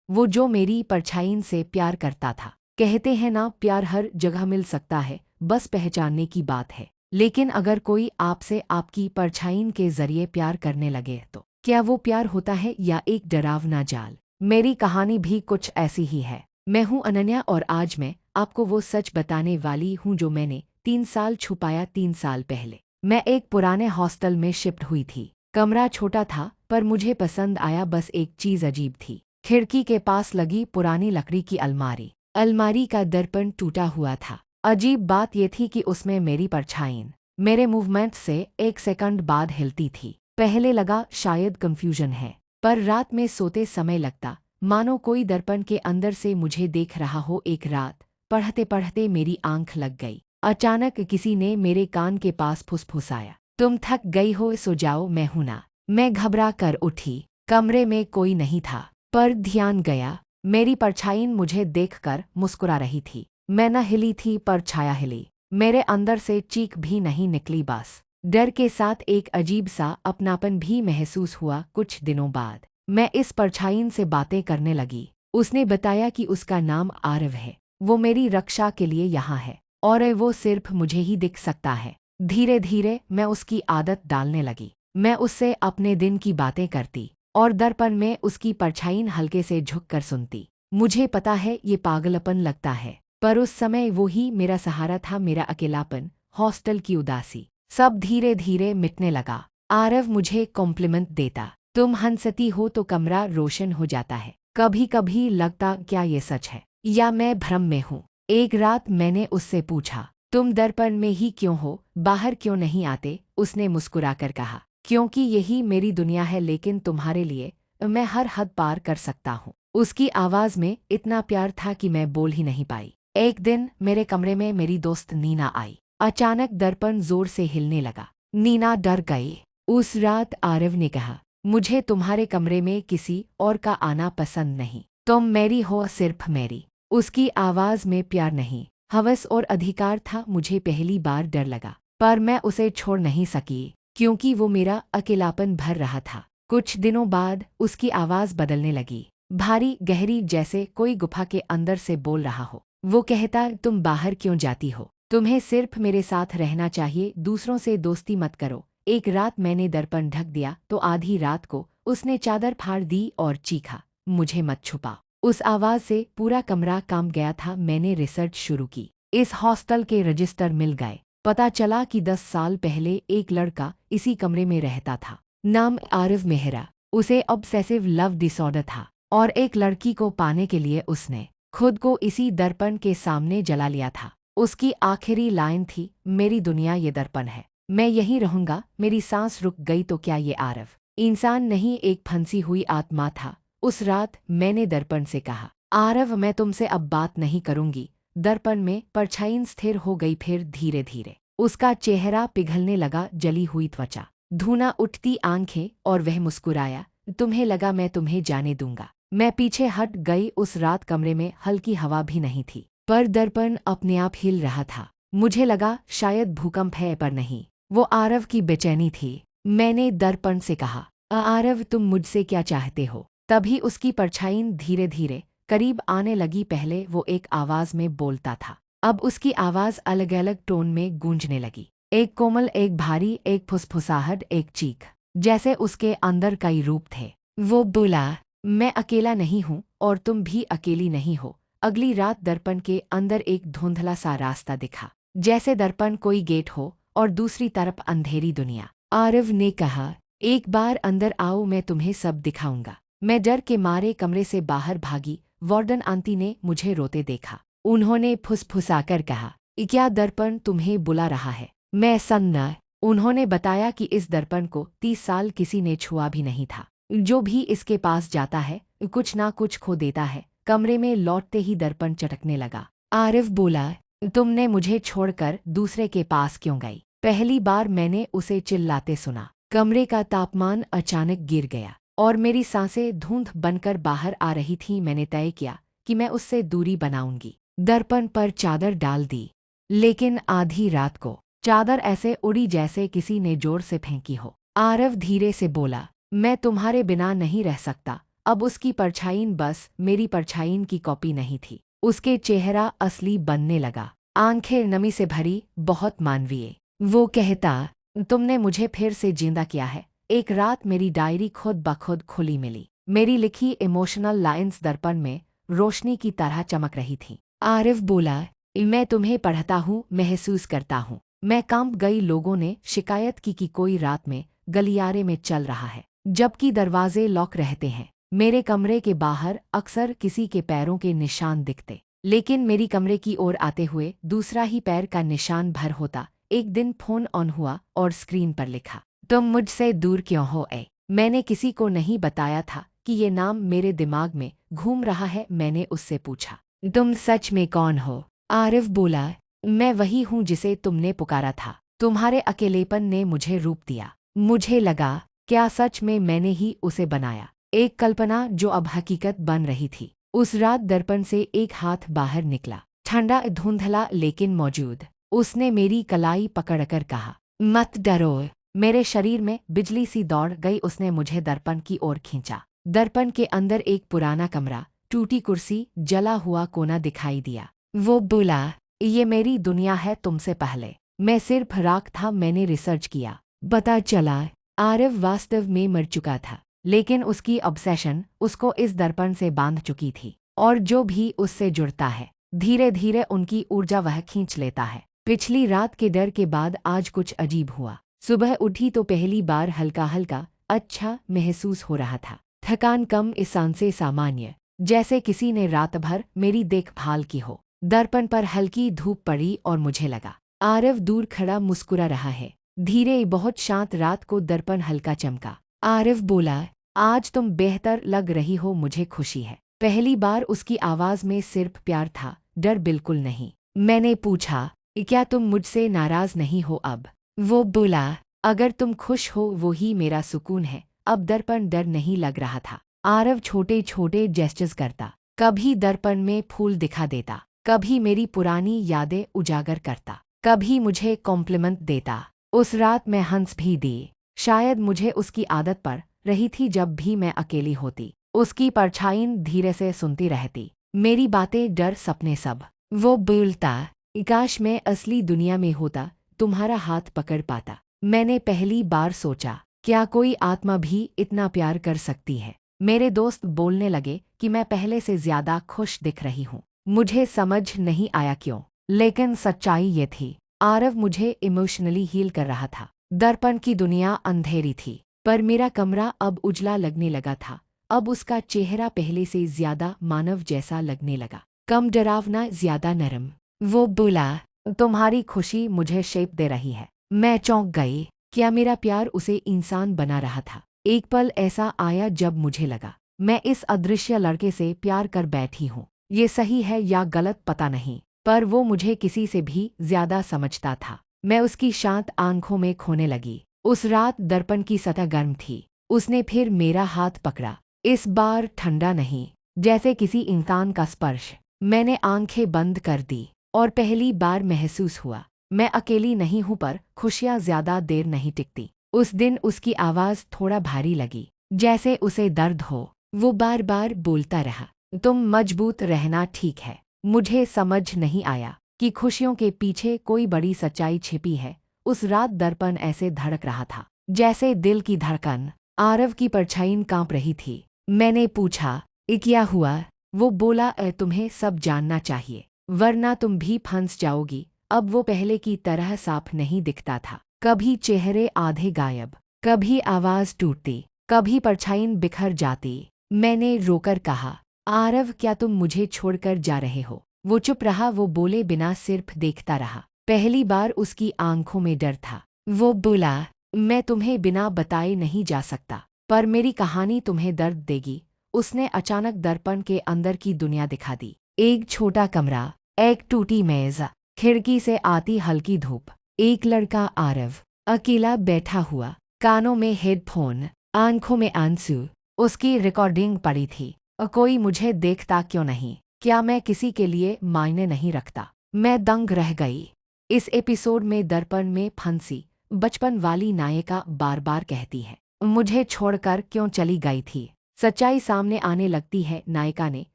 वो जो मेरी परछाई से प्यार करता था। कहते हैं ना, प्यार हर जगह मिल सकता है, बस पहचानने की बात है। लेकिन अगर कोई आपसे आपकी परछाई के जरिए प्यार करने लगे तो क्या वो प्यार होता है या एक डरावना जाल? मेरी कहानी भी कुछ ऐसी ही है। मैं हूँ अनन्या और आज मैं आपको वो सच बताने वाली हूँ जो मैंने 3 साल छुपाया। 3 साल पहले मैं एक पुराने हॉस्टल में शिफ्ट हुई थी। कमरा छोटा था पर मुझे पसंद आया। बस एक चीज अजीब थी, खिड़की के पास लगी पुरानी लकड़ी की अलमारी। अलमारी का दर्पण टूटा हुआ था। अजीब बात यह थी कि उसमें मेरी परछाई मेरे मूवमेंट से 1 सेकंड बाद हिलती थी। पहले लगा शायद कंफ्यूजन है, पर रात में सोते समय लगता मानो कोई दर्पण के अंदर से मुझे देख रहा हो। एक रात पढ़ते पढ़ते मेरी आंख लग गई। अचानक किसी ने मेरे कान के पास फुसफुसाया, तुम थक गई हो, सो जाओ, मैं हूं ना। मैं घबरा कर उठी। कमरे में कोई नहीं था, पर ध्यान गया। मेरी परछाई मुझे देखकर मुस्कुरा रही थी। मैं न हिली थी पर छाया हिली। मेरे अंदर से चीख भी नहीं निकली, बस डर के साथ एक अजीब सा अपनापन भी महसूस हुआ। कुछ दिनों बाद मैं इस परछाई से बातें करने लगी। उसने बताया कि उसका नाम आरव है, वो मेरी रक्षा के लिए यहाँ है और वो सिर्फ मुझे ही दिख सकता है। धीरे धीरे मैं उसकी आदत डालने लगी। मैं उससे अपने दिन की बातें करती और दर्पण में उसकी परछाई हल्के से झुककर सुनती। मुझे पता है ये पागलपन लगता है, पर उस समय वो ही मेरा सहारा था। मेरा अकेलापन, हॉस्टल की उदासी, सब धीरे धीरे मिटने लगा। आरव मुझे कॉम्प्लीमेंट देता, तुम हंसती हो तो कमरा रोशन हो जाता है। कभी कभी लगता क्या ये सच है या मैं भ्रम में हूँ। एक रात मैंने उससे पूछा, तुम दर्पण में ही क्यों हो, बाहर क्यों नहीं आते? उसने मुस्कुराकर कहा, क्योंकि यही मेरी दुनिया है, लेकिन तुम्हारे लिए मैं हर हद पार कर सकता हूँ। उसकी आवाज में इतना प्यार था कि मैं बोल ही नहीं पाई। एक दिन मेरे कमरे में मेरी दोस्त नीना आई। अचानक दर्पण जोर से हिलने लगा। नीना डर गई। उस रात आरव ने कहा, मुझे तुम्हारे कमरे में किसी और का आना पसंद नहीं, तुम मेरी हो, सिर्फ मेरी। उसकी आवाज में प्यार नहीं, हवस और अधिकार था। मुझे पहली बार डर लगा, पर मैं उसे छोड़ नहीं सकी क्योंकि वो मेरा अकेलापन भर रहा था। कुछ दिनों बाद उसकी आवाज बदलने लगी, भारी गहरी, जैसे कोई गुफा के अंदर से बोल रहा हो। वो कहता, तुम बाहर क्यों जाती हो, तुम्हें सिर्फ मेरे साथ रहना चाहिए, दूसरों से दोस्ती मत करो। एक रात मैंने दर्पण ढक दिया तो आधी रात को उसने चादर फाड़ दी और चीखा, मुझे मत छुपा। उस आवाज से पूरा कमरा कांप गया था। मैंने रिसर्च शुरू की, इस हॉस्टल के रजिस्टर मिल गए। पता चला कि 10 साल पहले एक लड़का इसी कमरे में रहता था। नाम आरिफ मेहरा। उसे ऑब्सेसिव लव डिसऑर्डर था और एक लड़की को पाने के लिए उसने खुद को इसी दर्पण के सामने जला लिया था। उसकी आखिरी लाइन थी, मेरी दुनिया ये दर्पण है, मैं यहीं रहूंगा। मेरी सांस रुक गई। तो क्या ये आरव इंसान नहीं, एक फंसी हुई आत्मा था? उस रात मैंने दर्पण से कहा, आरव, मैं तुमसे अब बात नहीं करूंगी। दर्पण में परछाई स्थिर हो गई। फिर धीरे धीरे उसका चेहरा पिघलने लगा, जली हुई त्वचा, धूना उठती आंखें, और वह मुस्कुराया, तुम्हें लगा मैं तुम्हें जाने दूंगा? मैं पीछे हट गई। उस रात कमरे में हल्की हवा भी नहीं थी, पर दर्पण अपने आप हिल रहा था। मुझे लगा शायद भूकंप है, पर नहीं, वो आरव की बेचैनी थी। मैंने दर्पण से कहा, आरव, तुम मुझसे क्या चाहते हो? तभी उसकी परछाई धीरे धीरे करीब आने लगी। पहले वो एक आवाज में बोलता था, अब उसकी आवाज अलग अलग टोन में गूंजने लगी। एक कोमल, एक भारी, एक फुसफुसाहट, एक चीख, जैसे उसके अंदर कई रूप थे। वो बोला, मैं अकेला नहीं हूँ और तुम भी अकेली नहीं हो। अगली रात दर्पण के अंदर एक धुंधला सा रास्ता दिखा, जैसे दर्पण कोई गेट हो और दूसरी तरफ अंधेरी दुनिया। आरव ने कहा, एक बार अंदर आओ, मैं तुम्हें सब दिखाऊंगा। मैं डर के मारे कमरे से बाहर भागी। वार्डन आंटी ने मुझे रोते देखा। उन्होंने फुसफुसाकर कहा, क्या दर्पण तुम्हें बुला रहा है? मैं सन्ना। उन्होंने बताया कि इस दर्पण को 30 साल किसी ने छुआ भी नहीं था। जो भी इसके पास जाता है कुछ ना कुछ खो देता है। कमरे में लौटते ही दर्पण चटकने लगा। आरिफ बोला, तुमने मुझे छोड़कर दूसरे के पास क्यों गई? पहली बार मैंने उसे चिल्लाते सुना। कमरे का तापमान अचानक गिर गया और मेरी सांसें धुंध बनकर बाहर आ रही थीं। मैंने तय किया कि मैं उससे दूरी बनाऊंगी। दर्पण पर चादर डाल दी, लेकिन आधी रात को चादर ऐसे उड़ी जैसे किसी ने जोर से फेंकी हो। आरव धीरे से बोला, मैं तुम्हारे बिना नहीं रह सकता। अब उसकी परछाईन बस मेरी परछाईन की कॉपी नहीं थी। उसके चेहरा असली बनने लगा, आंखें नमी से भरी, बहुत मानवीय। वो कहता, तुमने मुझे फिर से जिंदा किया है। एक रात मेरी डायरी खुद ब खुद खुली मिली। मेरी लिखी इमोशनल लाइन्स दर्पण में रोशनी की तरह चमक रही थी। आरिफ बोला, मैं तुम्हें पढ़ता हूँ, महसूस करता हूँ। मैं कांप गई। लोगों ने शिकायत की कि कोई रात में गलियारे में चल रहा है, जबकि दरवाजे लॉक रहते हैं। मेरे कमरे के बाहर अक्सर किसी के पैरों के निशान दिखते, लेकिन मेरी कमरे की ओर आते हुए दूसरा ही पैर का निशान भर होता। एक दिन फोन ऑन हुआ और स्क्रीन पर लिखा, तुम मुझसे दूर क्यों हो ए? मैंने किसी को नहीं बताया था कि ये नाम मेरे दिमाग में घूम रहा है। मैंने उससे पूछा, तुम सच में कौन हो? आरिफ बोला, मैं वही हूँ जिसे तुमने पुकारा था। तुम्हारे अकेलेपन ने मुझे रूप दिया। मुझे लगा, क्या सच में मैंने ही उसे बनाया? एक कल्पना जो अब हकीकत बन रही थी। उस रात दर्पण से एक हाथ बाहर निकला, ठंडा धुंधला लेकिन मौजूद। उसने मेरी कलाई पकड़कर कहा, मत डरो। मेरे शरीर में बिजली सी दौड़ गई। उसने मुझे दर्पण की ओर खींचा। दर्पण के अंदर एक पुराना कमरा, टूटी कुर्सी, जला हुआ कोना दिखाई दिया। वो बोला, ये मेरी दुनिया है। तुमसे पहले मैं सिर्फ राख था। मैंने रिसर्च किया, पता चला आरिफ वास्तव में मर चुका था, लेकिन उसकी ऑब्सेशन उसको इस दर्पण से बांध चुकी थी, और जो भी उससे जुड़ता है धीरे धीरे उनकी ऊर्जा वह खींच लेता है। पिछली रात के डर के बाद आज कुछ अजीब हुआ। सुबह उठी तो पहली बार हल्का हल्का अच्छा महसूस हो रहा था। थकान कम, सांसें सामान्य, जैसे किसी ने रात भर मेरी देखभाल की हो। दर्पण पर हल्की धूप पड़ी और मुझे लगा आरिफ दूर खड़ा मुस्कुरा रहा है, धीरे। बहुत शांत रात को दर्पण हल्का चमका। आरिफ बोला, आज तुम बेहतर लग रही हो, मुझे खुशी है। पहली बार उसकी आवाज में सिर्फ प्यार था, डर बिल्कुल नहीं। मैंने पूछा, क्या तुम मुझसे नाराज नहीं हो अब? वो बोला, अगर तुम खुश हो वो ही मेरा सुकून है। अब दर्पण डर नहीं लग रहा था। आरिफ छोटे छोटे जेस्चर्स करता, कभी दर्पण में फूल दिखा देता, कभी मेरी पुरानी यादें उजागर करता, कभी मुझे कॉम्प्लीमेंट देता। उस रात मैं हंस भी दी। शायद मुझे उसकी आदत पड़ रही थी। जब भी मैं अकेली होती, उसकी परछाई धीरे से सुनती रहती, मेरी बातें, डर, सपने सब। वो बोलता, काश मैं असली दुनिया में होता, तुम्हारा हाथ पकड़ पाता। मैंने पहली बार सोचा, क्या कोई आत्मा भी इतना प्यार कर सकती है? मेरे दोस्त बोलने लगे कि मैं पहले से ज्यादा खुश दिख रही हूँ। मुझे समझ नहीं आया क्यों, लेकिन सच्चाई ये थी, आरव मुझे इमोशनली हील कर रहा था। दर्पण की दुनिया अंधेरी थी, पर मेरा कमरा अब उजला लगने लगा था। अब उसका चेहरा पहले से ज्यादा मानव जैसा लगने लगा, कम डरावना, ज्यादा नरम। वो बोला, तुम्हारी खुशी मुझे शेप दे रही है। मैं चौंक गई, क्या मेरा प्यार उसे इंसान बना रहा था? एक पल ऐसा आया जब मुझे लगा, मैं इस अदृश्य लड़के से प्यार कर बैठी हूँ। ये सही है या गलत पता नहीं, पर वो मुझे किसी से भी ज्यादा समझता था। मैं उसकी शांत आंखों में खोने लगी। उस रात दर्पण की सतह गर्म थी। उसने फिर मेरा हाथ पकड़ा, इस बार ठंडा नहीं, जैसे किसी इंसान का स्पर्श। मैंने आंखें बंद कर दी और पहली बार महसूस हुआ, मैं अकेली नहीं हूँ, पर खुशियाँ ज्यादा देर नहीं टिकती। उस दिन उसकी आवाज़ थोड़ा भारी लगी, जैसे उसे दर्द हो। वो बार बार बोलता रहा, तुम मजबूत रहना, ठीक है। मुझे समझ नहीं आया कि खुशियों के पीछे कोई बड़ी सच्चाई छिपी है। उस रात दर्पण ऐसे धड़क रहा था जैसे दिल की धड़कन। आरव की परछाई कांप रही थी। मैंने पूछा, क्या हुआ? वो बोला, तुम्हें सब जानना चाहिए, वरना तुम भी फंस जाओगी। अब वो पहले की तरह साफ नहीं दिखता था। कभी चेहरे आधे गायब, कभी आवाज टूटती, कभी परछाई बिखर जाती। मैंने रोकर कहा, आरव, क्या तुम मुझे छोड़कर जा रहे हो? वो चुप रहा। वो बोले बिना सिर्फ देखता रहा। पहली बार उसकी आंखों में डर था। वो बोला, मैं तुम्हें बिना बताए नहीं जा सकता, पर मेरी कहानी तुम्हें दर्द देगी। उसने अचानक दर्पण के अंदर की दुनिया दिखा दी। एक छोटा कमरा, एक टूटी मेज, खिड़की से आती हल्की धूप, एक लड़का आरव अकेला बैठा हुआ, कानों में हेडफोन, आंखों में आंसू। उसकी रिकॉर्डिंग पड़ी थी, कोई मुझे देखता क्यों नहीं? क्या मैं किसी के लिए मायने नहीं रखता? मैं दंग रह गई। इस एपिसोड में दर्पण में फंसी बचपन वाली नायिका बार बार कहती है, मुझे छोड़कर क्यों चली गई थी? सच्चाई सामने आने लगती है। नायिका ने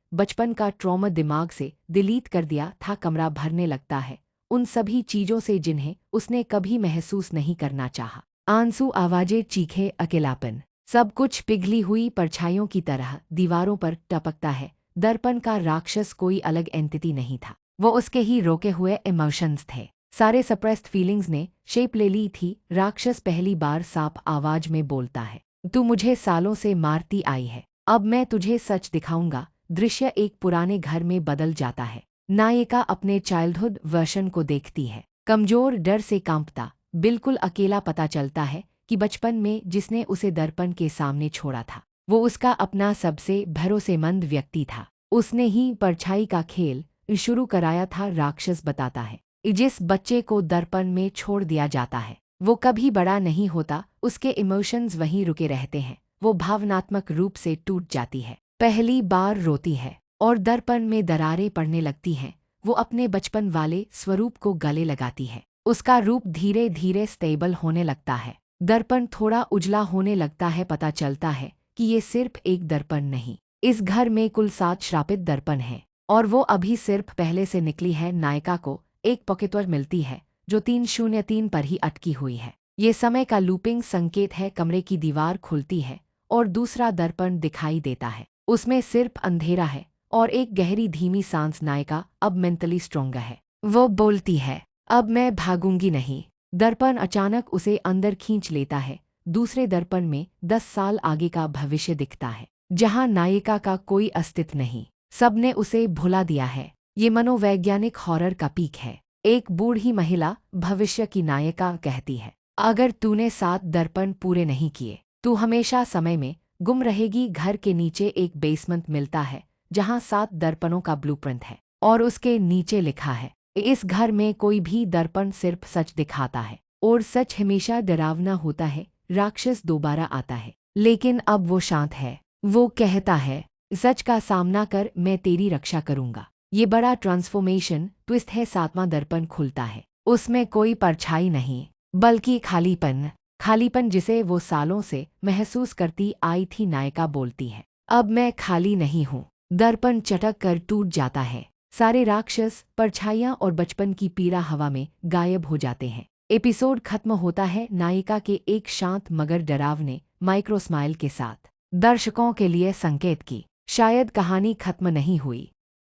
बचपन का ट्रॉमा दिमाग से डिलीट कर दिया था। कमरा भरने लगता है उन सभी चीजों से जिन्हें उसने कभी महसूस नहीं करना चाहा। आंसू, आवाजें, चीखें, अकेलापन, सब कुछ पिघली हुई परछाइयों की तरह दीवारों पर टपकता है। दर्पण का राक्षस कोई अलग एंटिटी नहीं था, वो उसके ही रोके हुए इमोशंस थे। सारे सप्रेस्ड फीलिंग्स ने शेप ले ली थी। राक्षस पहली बार साफ आवाज में बोलता है, तू मुझे सालों से मारती आई है, अब मैं तुझे सच दिखाऊंगा। दृश्य एक पुराने घर में बदल जाता है। नायिका अपने चाइल्डहुड वर्शन को देखती है, कमजोर, डर से कांपता, बिल्कुल अकेला। पता चलता है कि बचपन में जिसने उसे दर्पण के सामने छोड़ा था वो उसका अपना सबसे भरोसेमंद व्यक्ति था। उसने ही परछाई का खेल शुरू कराया था। राक्षस बताता है, जिस बच्चे को दर्पण में छोड़ दिया जाता है वो कभी बड़ा नहीं होता, उसके इमोशंस वहीं रुके रहते हैं। वो भावनात्मक रूप से टूट जाती है, पहली बार रोती है और दर्पण में दरारें पड़ने लगती हैं। वो अपने बचपन वाले स्वरूप को गले लगाती है। उसका रूप धीरे धीरे स्टेबल होने लगता है। दर्पण थोड़ा उजला होने लगता है। पता चलता है कि ये सिर्फ एक दर्पण नहीं, इस घर में कुल 7 श्रापित दर्पण हैं और वो अभी सिर्फ पहले से निकली है। नायिका को एक पॉकेटवर मिलती है जो 303 पर ही अटकी हुई है। ये समय का लूपिंग संकेत है। कमरे की दीवार खुलती है और दूसरा दर्पण दिखाई देता है। उसमें सिर्फ अंधेरा है और एक गहरी धीमी सांस। नायिका अब मेंटली स्ट्रोंगर है। वो बोलती है, अब मैं भागूंगी नहीं। दर्पण अचानक उसे अंदर खींच लेता है। दूसरे दर्पण में 10 साल आगे का भविष्य दिखता है, जहां नायिका का कोई अस्तित्व नहीं, सबने उसे भुला दिया है। ये मनोवैज्ञानिक हॉरर का पीक है। एक बूढ़ी महिला, भविष्य की नायिका, कहती है, अगर तूने 7 दर्पण पूरे नहीं किए तू हमेशा समय में गुम रहेगी। घर के नीचे एक बेसमेंट मिलता है जहां 7 दर्पणों का ब्लूप्रिंट है और उसके नीचे लिखा है, इस घर में कोई भी दर्पण सिर्फ सच दिखाता है और सच हमेशा डरावना होता है। राक्षस दोबारा आता है लेकिन अब वो शांत है। वो कहता है, सच का सामना कर, मैं तेरी रक्षा करूंगा। ये बड़ा ट्रांसफॉर्मेशन ट्विस्ट है। 7वां दर्पण खुलता है, उसमें कोई परछाई नहीं बल्कि खालीपन। खालीपन जिसे वो सालों से महसूस करती आई थी। नायिका बोलती है, अब मैं खाली नहीं हूँ। दर्पण चटक कर टूट जाता है। सारे राक्षस, परछाइयाँ और बचपन की पीड़ा हवा में गायब हो जाते हैं। एपिसोड खत्म होता है नायिका के एक शांत मगर डरावने माइक्रो स्माइल के साथ, दर्शकों के लिए संकेत की शायद कहानी खत्म नहीं हुई।